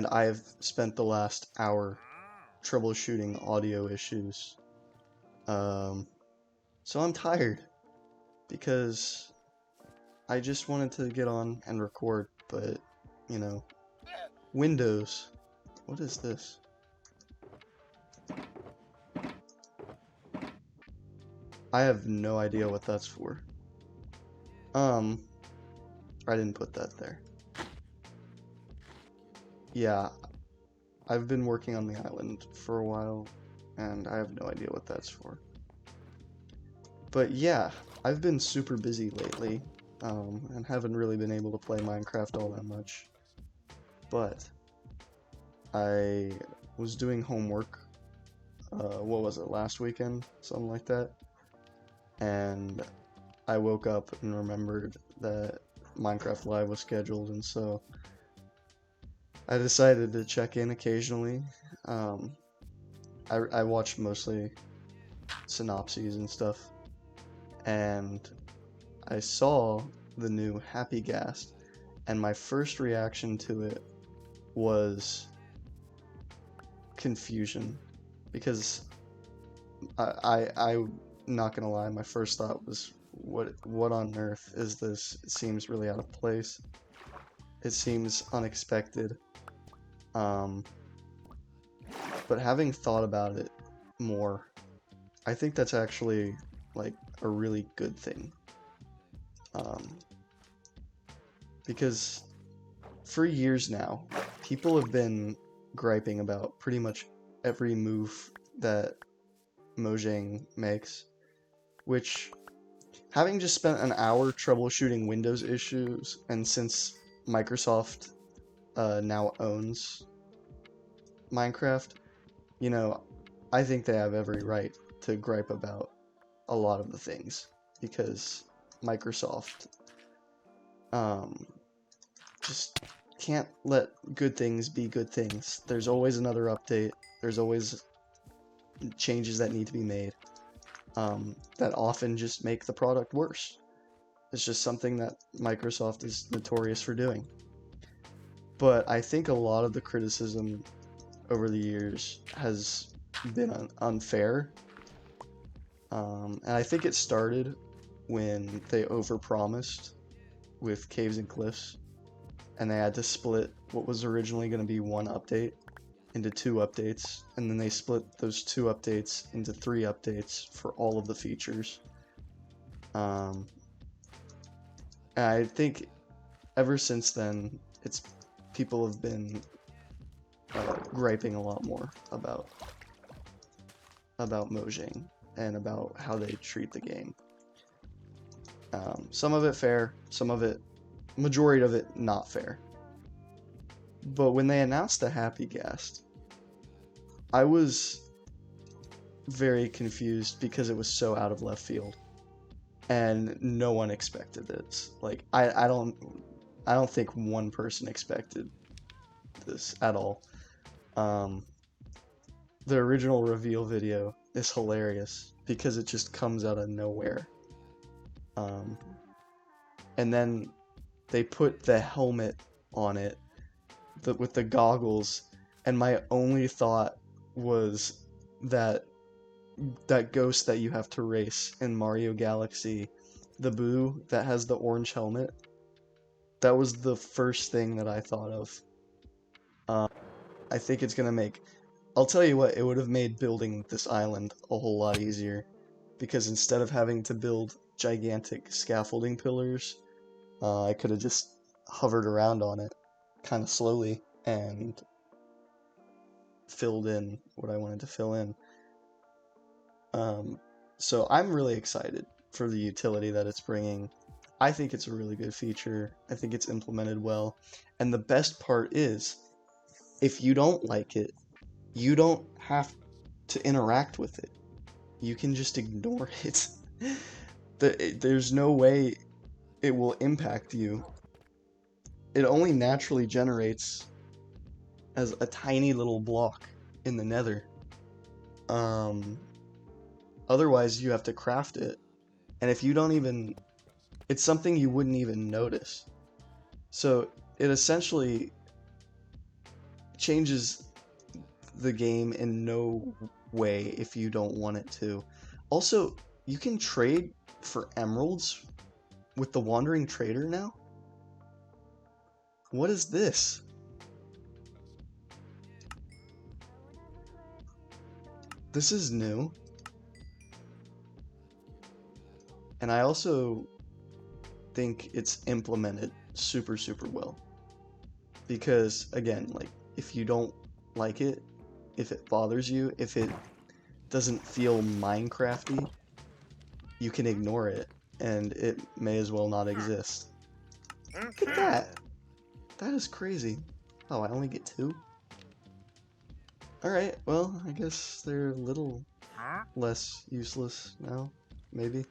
and I've spent the last hour troubleshooting audio issues. So I'm tired because I just wanted to get on and record, but, you know, Windows. What is this? I have no idea what that's for. I didn't put that there. Yeah, I've been working on the island for a while, and I have no idea what that's for. But yeah, I've been super busy lately, and haven't really been able to play Minecraft all that much. But I was doing homework, what was it, last weekend? Something like that. And I woke up and remembered that Minecraft Live was scheduled, and so I decided to check in occasionally. I watched mostly synopses and stuff, and I saw the new Happy Ghast, and my first reaction to it was confusion, because I'm not gonna lie, my first thought was, what on earth is this? It seems really out of place. It seems unexpected. But having thought about it more, I think that's actually like a really good thing. Because for years now, people have been griping about pretty much every move that Mojang makes, which, having just spent an hour troubleshooting Windows issues, and since Microsoft now owns Minecraft, you know, I think they have every right to gripe about a lot of the things, because Microsoft just can't let good things be good things. There's always another update. There's always changes that need to be made, that often just make the product worse. It's just something that Microsoft is notorious for doing. But I think a lot of the criticism over the years has been unfair. And I think it started when they overpromised with Caves and Cliffs, and they had to split what was originally going to be one update into 2 updates, and then they split those 2 updates into 3 updates for all of the features. And I think ever since then, people have been griping a lot more about Mojang and about how they treat the game. Some of it fair, some of it, majority of it not fair. But when they announced the Happy Ghast, I was very confused because it was so out of left field, and no one expected it. Like, I don't think one person expected this at all. The original reveal video is hilarious because it just comes out of nowhere. And then they put the helmet on it, with the goggles, and my only thought was that ghost that you have to race in Mario Galaxy, the Boo that has the orange helmet. That was the first thing that I thought of. I think it's gonna make... I'll tell you what, it would have made building this island a whole lot easier, because instead of having to build gigantic scaffolding pillars, I could have just hovered around on it kind of slowly and filled in what I wanted to fill in. So I'm really excited for the utility that it's bringing. I think it's a really good feature. I think it's implemented well. And the best part is, if you don't like it, you don't have to interact with it. You can just ignore it. There's no way it will impact you. It only naturally generates as a tiny little block in the nether. Otherwise, you have to craft it. And if you don't even... It's something you wouldn't even notice. So it essentially changes the game in no way if you don't want it to. Also, you can trade for emeralds with the Wandering Trader now? What is this? This is new. And I also think it's implemented super, super well. Because, again, like, if you don't like it, if it bothers you, if it doesn't feel Minecrafty, you can ignore it, and it may as well not exist. Look at that! That is crazy. Oh, I only get 2? Alright, well, I guess they're a little less useless now, maybe.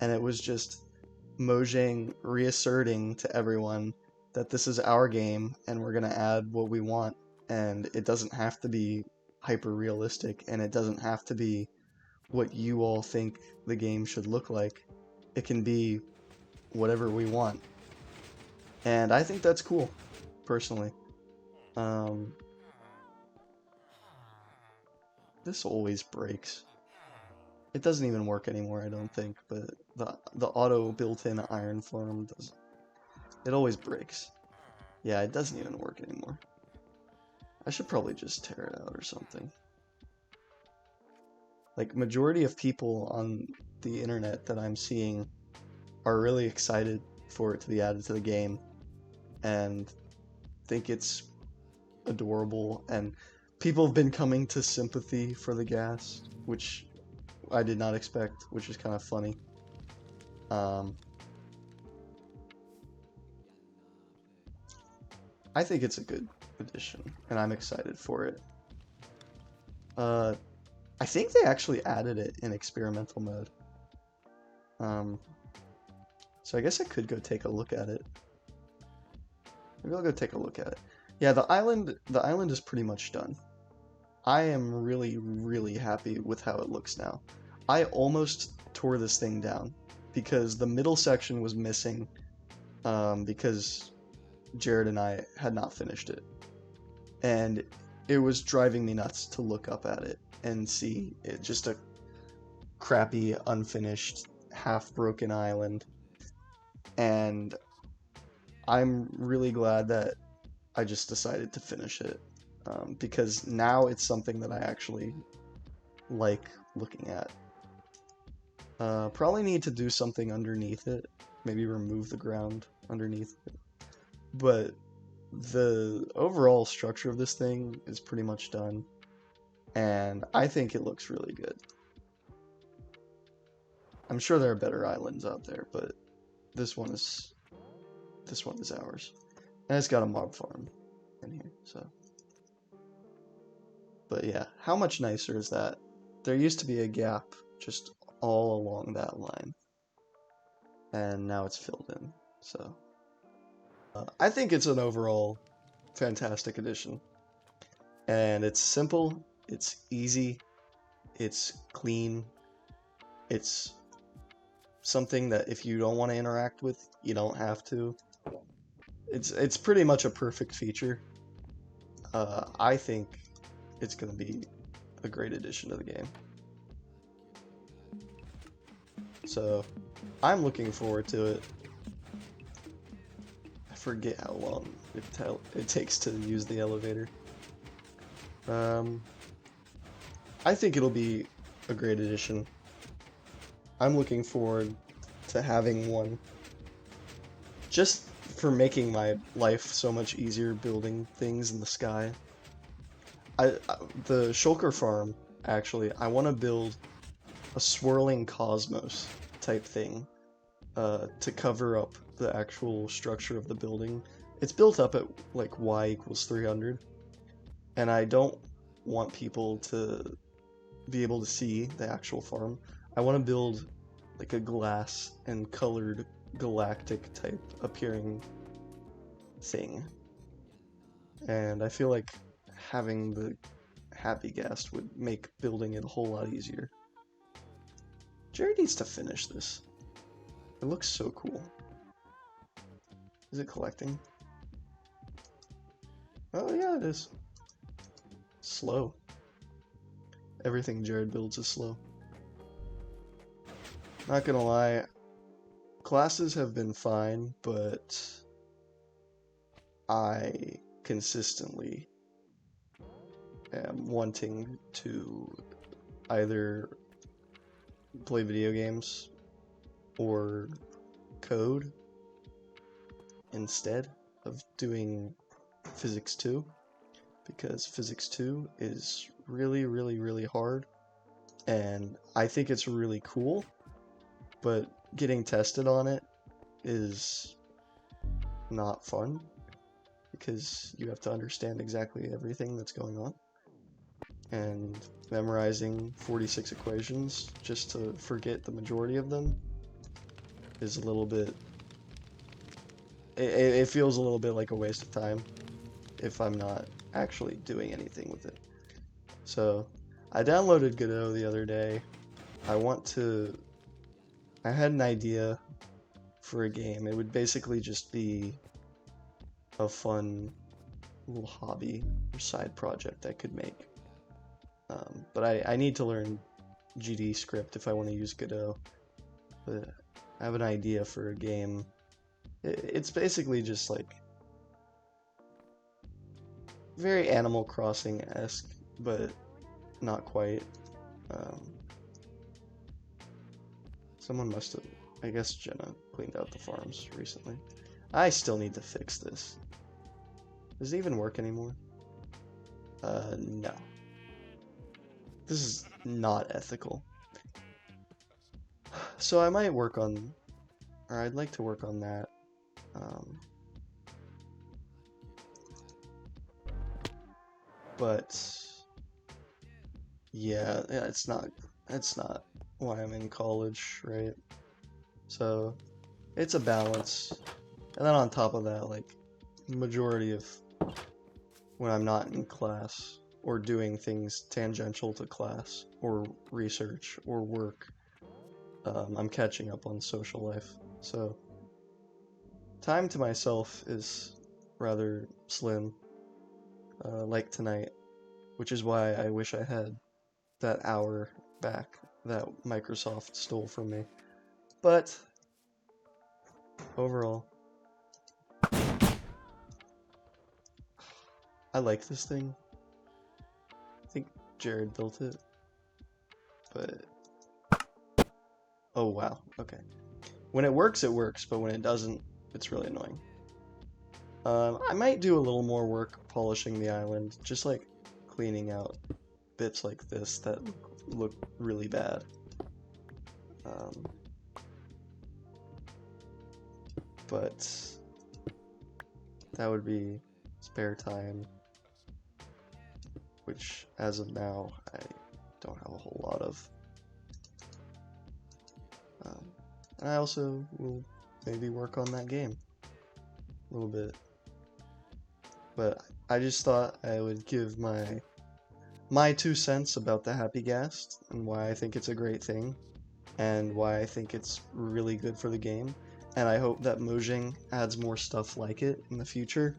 And it was just Mojang reasserting to everyone that this is our game and we're gonna add what we want, and it doesn't have to be hyper realistic, and it doesn't have to be what you all think the game should look like. It can be whatever we want. And I think that's cool, personally. This always breaks. It doesn't even work anymore, I don't think, but the auto built-in iron farm does. It always breaks. Yeah, it doesn't even work anymore. I should probably just tear it out or something. Like, majority of people on the internet that I'm seeing are really excited for it to be added to the game and think it's adorable, and people have been coming to sympathy for the Ghast, which I did not expect, which is kind of funny. I think it's a good addition, and I'm excited for it. I think they actually added it in experimental mode. So I guess I could go take a look at it. Maybe I'll go take a look at it. Yeah, the island is pretty much done. I am really, really happy with how it looks now. I almost tore this thing down because the middle section was missing because Jared and I had not finished it. And it was driving me nuts to look up at it and see it just a crappy, unfinished, half-broken island. And I'm really glad that I just decided to finish it because now it's something that I actually like looking at. Probably need to do something underneath it, maybe remove the ground underneath it. But the overall structure of this thing is pretty much done, and I think it looks really good. I'm sure there are better islands out there, but this one is ours. And it's got a mob farm in here, so. But yeah, how much nicer is that? There used to be a gap just all along that line, and now it's filled in, so. I think it's an overall fantastic addition. And it's simple, it's easy, it's clean, it's something that if you don't want to interact with, you don't have to. It's pretty much a perfect feature. I think it's going to be a great addition to the game. So, I'm looking forward to it. I forget how long it takes to use the elevator. I think it'll be a great addition. I'm looking forward to having one. Just for making my life so much easier building things in the sky. The shulker farm, actually, I want to build a swirling cosmos type thing to cover up the actual structure of the building. It's built up at like y = 300, and I don't want people to be able to see the actual farm. I want to build like a glass and colored galactic type appearing thing, and I feel like having the happy Ghast would make building it a whole lot easier. Jared needs to finish this. It looks so cool. Is it collecting? Oh yeah, it is. Slow. Everything Jared builds is slow. Not gonna lie, classes have been fine, but I consistently am wanting to either play video games or code instead of doing Physics 2, because Physics 2 is really, really, really hard, and I think it's really cool, but getting tested on it is not fun, because you have to understand exactly everything that's going on, and memorizing 46 equations just to forget the majority of them is a little bit, it feels a little bit like a waste of time if I'm not actually doing anything with it. So I downloaded Godot the other day. I had an idea for a game. It would basically just be a fun little hobby or side project I could make. But I need to learn GD script if I want to use Godot. But I have an idea for a game. It's basically just like very Animal Crossing-esque, but not quite. Um, Someone must have, I guess Jenna cleaned out the farms recently. I still need to fix this. Does it even work anymore? No. This is not ethical. So I might work on, or I'd like to work on that. But yeah, it's not why I'm in college, right? So it's a balance. And then on top of that, like, majority of when I'm not in class or doing things tangential to class or research or work, I'm catching up on social life. So time to myself is rather slim, like tonight, which is why I wish I had that hour back that Microsoft stole from me. But overall, I like this thing. I think Jared built it, but oh wow, okay. When it works, but when it doesn't, it's really annoying. I might do a little more work polishing the island, just like cleaning out bits like this that look really bad. But that would be spare time, which as of now I don't have a whole lot of. And I also will maybe work on that game a little bit. But I just thought I would give my 2 cents about the Happy Ghast and why I think it's a great thing and why I think it's really good for the game. And I hope that Mojang adds more stuff like it in the future,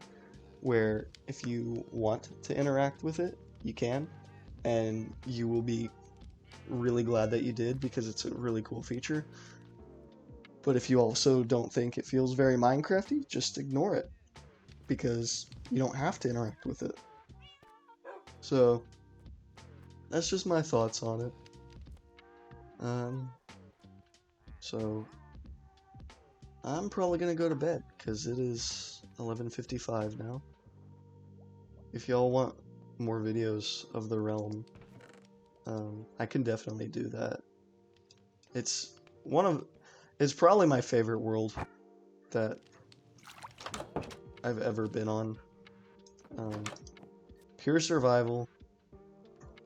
where if you want to interact with it, you can, and you will be really glad that you did because it's a really cool feature. But if you also don't think it feels very Minecrafty, just ignore it, because you don't have to interact with it. So that's just my thoughts on it. So I'm probably gonna go to bed because it is 11:55 now. If y'all want more videos of the realm, I can definitely do that. It's it's probably my favorite world that I've ever been on. Pure survival,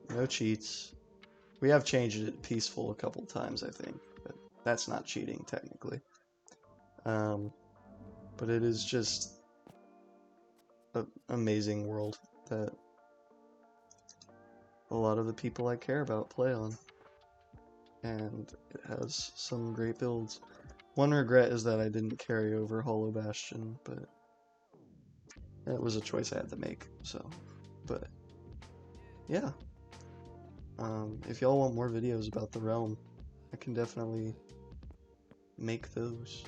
no cheats. We have changed it peaceful a couple times, I think, but that's not cheating technically. But it is just an amazing world that a lot of the people I care about play on. And it has some great builds. One regret is that I didn't carry over Hollow Bastion, but It was a choice I had to make, so, but, yeah. If y'all want more videos about the realm, I can definitely make those.